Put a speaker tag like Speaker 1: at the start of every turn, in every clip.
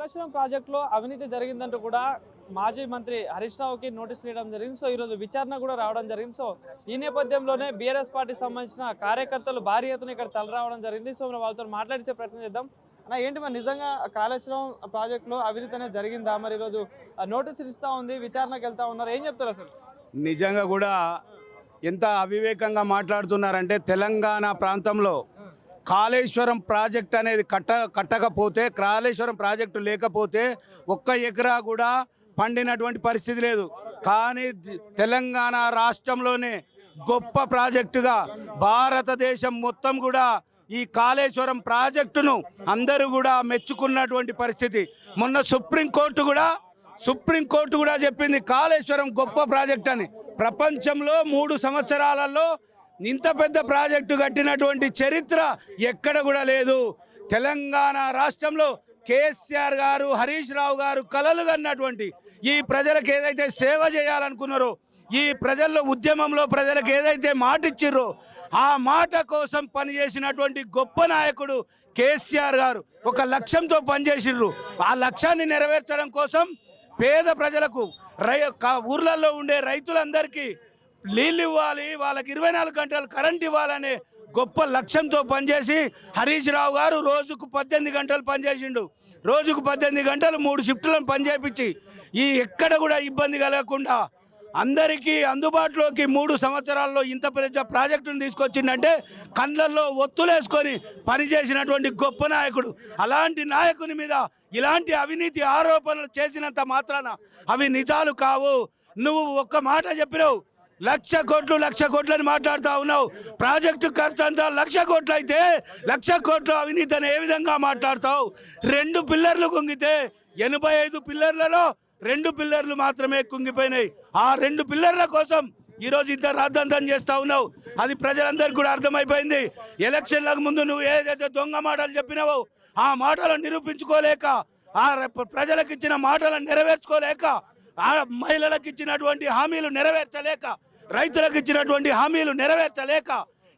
Speaker 1: కాళేశ్వరం ప్రాజెక్టులో అవినీతి జరిగిందంటూ కూడా మాజీ మంత్రి హరీష్ రావుకి నోటీసులు ఇవ్వడం జరిగింది. సో ఈరోజు విచారణ కూడా రావడం జరిగింది. సో ఈ నేపథ్యంలోనే బీఆర్ఎస్ పార్టీకి సంబంధించిన కార్యకర్తలు భారీ ఎత్తున ఇక్కడ తలరావడం జరిగింది. సో మనం వాళ్ళతో మాట్లాడించే ప్రయత్నం చేద్దాం. అన్న ఏంటి మరి నిజంగా కాళేశ్వరం ప్రాజెక్టులో అవినీతి అనేది జరిగిందా? మరి ఈరోజు నోటీసులు ఇస్తూ ఉంది, విచారణకు వెళ్తా ఉన్నారు, ఏం చెప్తారు అసలు?
Speaker 2: నిజంగా కూడా ఎంత అవివేకంగా మాట్లాడుతున్నారంటే తెలంగాణ ప్రాంతంలో కాళేశ్వరం ప్రాజెక్ట్ అనేది కట్టకపోతే, కాళేశ్వరం ప్రాజెక్టు లేకపోతే ఒక్క ఎకరా కూడా పండినటువంటి పరిస్థితి లేదు. కానీ తెలంగాణ రాష్ట్రంలోనే గొప్ప ప్రాజెక్టుగా భారతదేశం మొత్తం కూడా ఈ కాళేశ్వరం ప్రాజెక్టును అందరూ కూడా మెచ్చుకున్నటువంటి పరిస్థితి. మొన్న సుప్రీంకోర్టు కూడా చెప్పింది కాళేశ్వరం గొప్ప ప్రాజెక్ట్ అని. ప్రపంచంలో 3 సంవత్సరాలలో ఇంత పెద్ద ప్రాజెక్టు కట్టినటువంటి చరిత్ర ఎక్కడ కూడా లేదు. తెలంగాణ రాష్ట్రంలో కేసీఆర్ గారు, హరీష్ రావు గారు కలలు కన్నటువంటి ఈ ప్రజలకు ఏదైతే సేవ చేయాలనుకున్నారో, ఈ ప్రజల్లో ఉద్యమంలో ప్రజలకు ఏదైతే మాట ఇచ్చిర్రో ఆ మాట కోసం పనిచేసినటువంటి గొప్ప నాయకుడు కేసీఆర్ గారు ఒక లక్ష్యంతో పనిచేసిర్రు. ఆ లక్ష్యాన్ని నెరవేర్చడం కోసం పేద ప్రజలకు, ఊర్లలో ఉండే రైతులందరికీ నీళ్ళు ఇవ్వాలి, వాళ్ళకి 24 గంటలు కరెంట్ ఇవ్వాలనే గొప్ప లక్ష్యంతో పనిచేసి హరీష్ రావు గారు రోజుకు 18 గంటలు పనిచేసిండు. రోజుకు 18 గంటలు 3 షిఫ్టులను పనిచేపించి ఈ ఎక్కడ కూడా ఇబ్బంది కలగకుండా అందరికీ అందుబాటులోకి 3 సంవత్సరాల్లో ఇంత పెద్ద ప్రాజెక్టును తీసుకొచ్చిందంటే కళ్ళల్లో ఒత్తులేసుకొని పనిచేసినటువంటి గొప్ప నాయకుడు. అలాంటి నాయకుని మీద ఇలాంటి అవినీతి ఆరోపణలు చేసినంత మాత్రాన అవి నిజాలు కావు. నువ్వు ఒక్క మాట చెప్పినావు, 1,00,00,000 కోట్లని మాట్లాడుతూ ఉన్నావు. ప్రాజెక్టు ఖర్చు అంతా 1,00,00,000 కోట్లు అయితే 1,00,00,000 కోట్లు అవినీతి అని ఏ విధంగా మాట్లాడతావు? 2 పిల్లర్లు కుంగితే 85 పిల్లర్లలో 2 పిల్లర్లు మాత్రమే కుంగిపోయినాయి. ఆ 2 పిల్లర్ల కోసం ఈరోజు ఇంత రాద్ధాంతం చేస్తూ ఉన్నావు. అది ప్రజలందరికీ కూడా అర్థమైపోయింది. ఎలక్షన్లకు ముందు నువ్వు ఏదైతే దొంగ మాటలు చెప్పినావో ఆ మాటలను నిరూపించుకోలేక, ఆ ప్రజలకు ఇచ్చిన మాటలను నెరవేర్చుకోలేక, ఆ మహిళలకు ఇచ్చినటువంటి హామీలు నెరవేర్చలేక, రైతులకు ఇచ్చినటువంటి హామీలు నెరవేర్చలేక,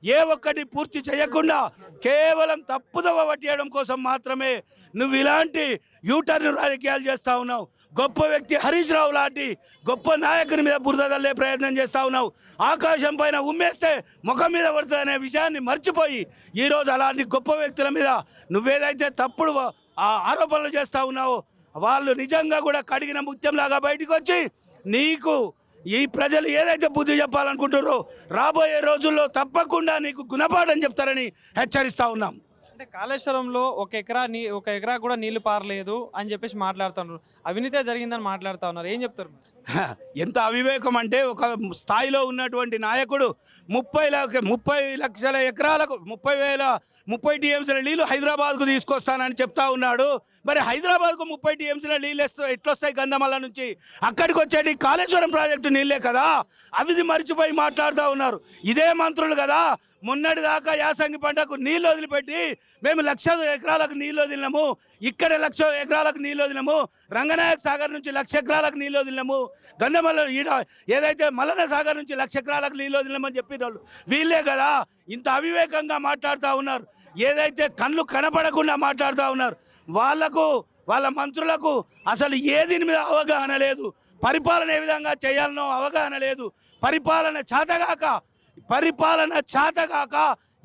Speaker 2: ఏ ఒక్కటి పూర్తి చేయకుండా కేవలం తప్పుదవ పట్టేయడం కోసం మాత్రమే నువ్వు ఇలాంటి యూటర్న్ రాజకీయాలు చేస్తూ ఉన్నావు. గొప్ప వ్యక్తి హరీష్ రావు లాంటి గొప్ప నాయకుని మీద బురద చల్లే ప్రయత్నం చేస్తూ ఉన్నావు. ఆకాశం పైన ఉమ్మేస్తే ముఖం మీద పడుతుందనే విషయాన్ని మర్చిపోయి ఈరోజు అలాంటి గొప్ప వ్యక్తుల మీద నువ్వేదైతే తప్పుడు ఆరోపణలు చేస్తూ ఉన్నావో వాళ్ళు నిజంగా కూడా కడిగిన ముత్యంలాగా బయటకు వచ్చి నీకు ఈ ప్రజలు ఏదైతే బుద్ధి చెప్పాలనుకుంటారో రాబోయే రోజుల్లో తప్పకుండా నీకు గుణపాఠం చెప్తారని హెచ్చరిస్తూ ఉన్నాం.
Speaker 1: అంటే కాళేశ్వరంలో ఒక ఎకరా కూడా నీళ్లు పారలేదు అని చెప్పేసి మాట్లాడుతున్నారు, అవినీతే జరిగిందని మాట్లాడుతూ ఉన్నారు, ఏం చెప్తారు?
Speaker 2: ఎంత అవివేకం అంటే, ఒక స్థాయిలో ఉన్నటువంటి నాయకుడు 30 లక్షల ఎకరాలకు 30 టీఎంసీల నీళ్లు హైదరాబాద్కు తీసుకొస్తానని చెప్తా ఉన్నాడు. మరి హైదరాబాద్కు 30 టీఎంసీల నీళ్ళు ఎట్లొస్తాయి గంధమల్ల నుంచి? అక్కడికి వచ్చేటి కాళేశ్వరం ప్రాజెక్టు నీళ్ళే కదా. అవిది మర్చిపోయి మాట్లాడుతూ ఉన్నారు. ఇదే మంత్రులు కదా మొన్నటి దాకా యాసంగి పంటకు నీళ్ళు వదిలిపెట్టి మేము 1,00,000 ఎకరాలకు నీళ్ళు వదిలినాము, ఇక్కడ 1,00,000 ఎకరాలకు నీళ్ళు వదిలినాము, రంగనాయక సాగర్ నుంచి 1,00,000 ఎకరాలకు నీళ్ళు వదిలినాము, గంధమల్ల ఏదైతే మల్లన సాగర్ నుంచి 1,00,000 ఎకరాలకు నీళ్ళు వదిలినామని చెప్పిన వాళ్ళు వీళ్ళే కదా. ఇంత అవివేకంగా మాట్లాడుతూ ఉన్నారు. ఏదైతే కళ్ళు కనపడకుండా మాట్లాడుతూ ఉన్నారు. వాళ్ళ మంత్రులకు అసలు ఏ దీని మీద అవగాహన లేదు. పరిపాలన ఏ విధంగా చేయాలనో అవగాహన లేదు. పరిపాలన చేతగాక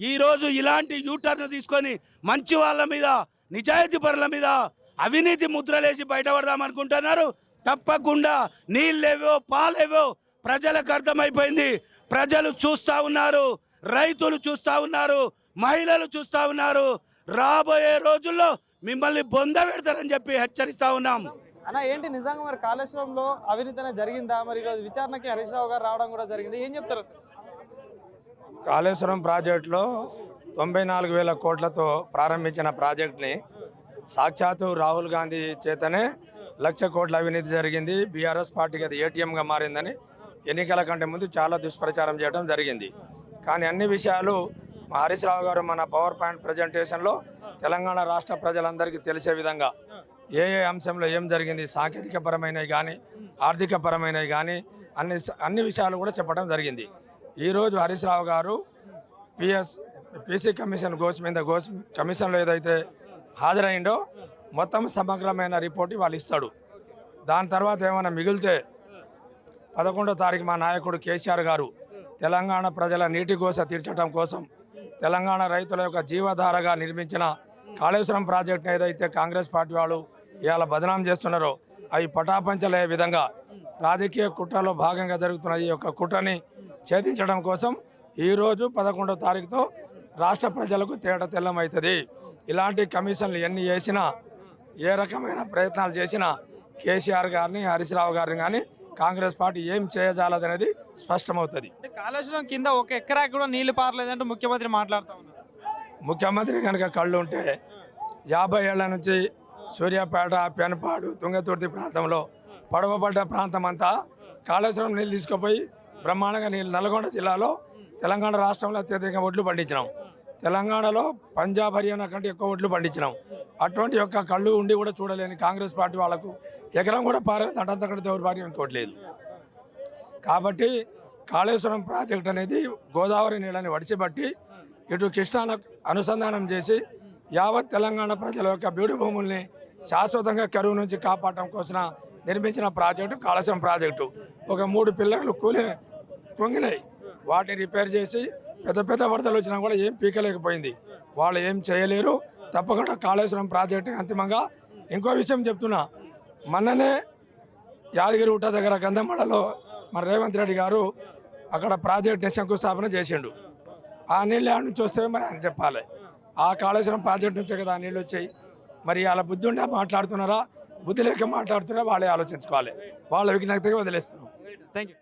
Speaker 2: ఈరోజు ఇలాంటి యూటర్న్ తీసుకొని మంచి వాళ్ళ మీద, నిజాయితీ పరుల మీద అవినీతి ముద్రలేసి బయటపడదామనుకుంటున్నారు. తప్పకుండా నీళ్ళేవో పాలేవో ప్రజలకు అర్థమైపోయింది. ప్రజలు చూస్తూ ఉన్నారు, రైతులు చూస్తూ ఉన్నారు, మహిళలు చూస్తూ ఉన్నారు. రాబోయే రోజుల్లో మిమ్మల్ని బొంద పెడతారని చెప్పి హెచ్చరిస్తూ ఉన్నాం.
Speaker 1: అన్న ఏంటి నిజంగా మరి కాళేశ్వరంలో అవినీతి అనేది జరిగిందా? మరి ఈరోజు విచారణకి హరీష్ రావు గారు రావడం కూడా జరిగింది, ఏం చెప్తారు అసలు?
Speaker 3: కాళేశ్వరం ప్రాజెక్టులో 94,000 కోట్లతో ప్రారంభించిన ప్రాజెక్ట్ని సాక్షాత్తు రాహుల్ గాంధీ చేతనే 1,00,000 కోట్ల అవినీతి జరిగింది, బీఆర్ఎస్ పార్టీకి అది ఏటీఎంగా మారిందని ఎన్నికల కంటే ముందు చాలా దుష్ప్రచారం చేయడం జరిగింది. కానీ అన్ని విషయాలు హరీష్ రావు గారు మన పవర్ పాయింట్ ప్రజెంటేషన్లో తెలంగాణ రాష్ట్ర ప్రజలందరికీ తెలిసే విధంగా ఏ అంశంలో ఏం జరిగింది, సాంకేతికపరమైనవి కానీ ఆర్థికపరమైనవి కానీ అన్ని విషయాలు కూడా చెప్పడం జరిగింది. ఈరోజు హరీష్ రావు గారు పీసీ కమిషన్ కమిషన్లో ఏదైతే హాజరైండో మొత్తం సమగ్రమైన రిపోర్ట్ వాళ్ళు ఇస్తాడు. దాని తర్వాత ఏమైనా మిగిలితే 11వ తారీఖు మా నాయకుడు కేసీఆర్ గారు తెలంగాణ ప్రజల నీటి కోస తీర్చడం కోసం తెలంగాణ రైతుల యొక్క జీవధారగా నిర్మించిన కాళేశ్వరం ప్రాజెక్టును ఏదైతే కాంగ్రెస్ పార్టీ వాళ్ళు ఇవాళ బదనాం చేస్తున్నారో అవి పటాపంచలయ్యే విధంగా రాజకీయ కుట్రలో భాగంగా జరుగుతున్న ఈ యొక్క కుట్రని ఛేదించడం కోసం ఈరోజు 11వ తారీఖుతో రాష్ట్ర ప్రజలకు తేట తెల్లమవుతుంది. ఇలాంటి కమిషన్లు ఎన్ని చేసినా ఏ రకమైన ప్రయత్నాలు చేసినా కేసీఆర్ గారిని హరీష్ రావు గారిని కానీ కాంగ్రెస్ పార్టీ ఏం చేయజాలదనేది స్పష్టమవుతుంది.
Speaker 1: కాళేశ్వరం కింద ఒక ఎకరా కూడా నీళ్లు పారలేదంటూ ముఖ్యమంత్రి మాట్లాడుతూ ఉన్నారు.
Speaker 3: ముఖ్యమంత్రి కనుక కళ్ళు ఉంటే 50 ఏళ్ల నుంచి సూర్యాపేట, పెనపాడు, తుంగతుర్తి ప్రాంతంలో పడవబడ్డ ప్రాంతం అంతా కాళేశ్వరం నీళ్ళు తీసుకుపోయి బ్రహ్మాండంగా నీళ్ళు నల్గొండ జిల్లాలో తెలంగాణ రాష్ట్రంలో అత్యధికంగా ఒడ్లు పండించినాం. తెలంగాణలో పంజాబ్, హర్యానా కంటే ఎక్కువ ఒడ్లు పండించినాం. అటువంటి యొక్క కళ్ళు ఉండి కూడా చూడలేని కాంగ్రెస్ పార్టీ వాళ్ళకు ఎకరం కూడా పారేది అంటంతక్కడ దౌర్భాగ్యం ఇంకోటి లేదు. కాబట్టి కాళేశ్వరం ప్రాజెక్ట్ అనేది గోదావరి నీళ్ళని వడిచిబట్టి ఇటు కృష్ణాలకు అనుసంధానం చేసి యావత్ తెలంగాణ ప్రజల యొక్క బీడు భూముల్ని శాశ్వతంగా కరువు నుంచి కాపాడటం కోసం నిర్మించిన ప్రాజెక్టు కాళేశ్వరం ప్రాజెక్టు. ఒక 3 పిల్లర్లు కుంగినాయి. వాటిని రిపేర్ చేసి పెద్ద పెద్ద వరదలు వచ్చినా కూడా ఏం పీకలేకపోయింది. వాళ్ళు ఏం చేయలేరు. తప్పకుండా కాళేశ్వరం ప్రాజెక్టు అంతిమంగా ఇంకో విషయం చెప్తున్నా, మొన్ననే యాదగిరిగుట్ట దగ్గర గంధమడలో మన రేవంత్ రెడ్డి గారు అక్కడ ప్రాజెక్టుని శంకుస్థాపన చేసిండు. ఆ నీళ్ళు ఆడ నుంచి వస్తే మరి ఆయన చెప్పాలి. ఆ కాళేశ్వరం ప్రాజెక్టు నుంచే కదా ఆ నీళ్ళు వచ్చాయి. మరి అలా బుద్ధి ఉండే మాట్లాడుతున్నారా, బుద్ధి లేక మాట్లాడుతున్నారా వాళ్ళే ఆలోచించుకోవాలి. వాళ్ళ విజ్ఞతగా వదిలేస్తున్నాం.
Speaker 1: Thank you.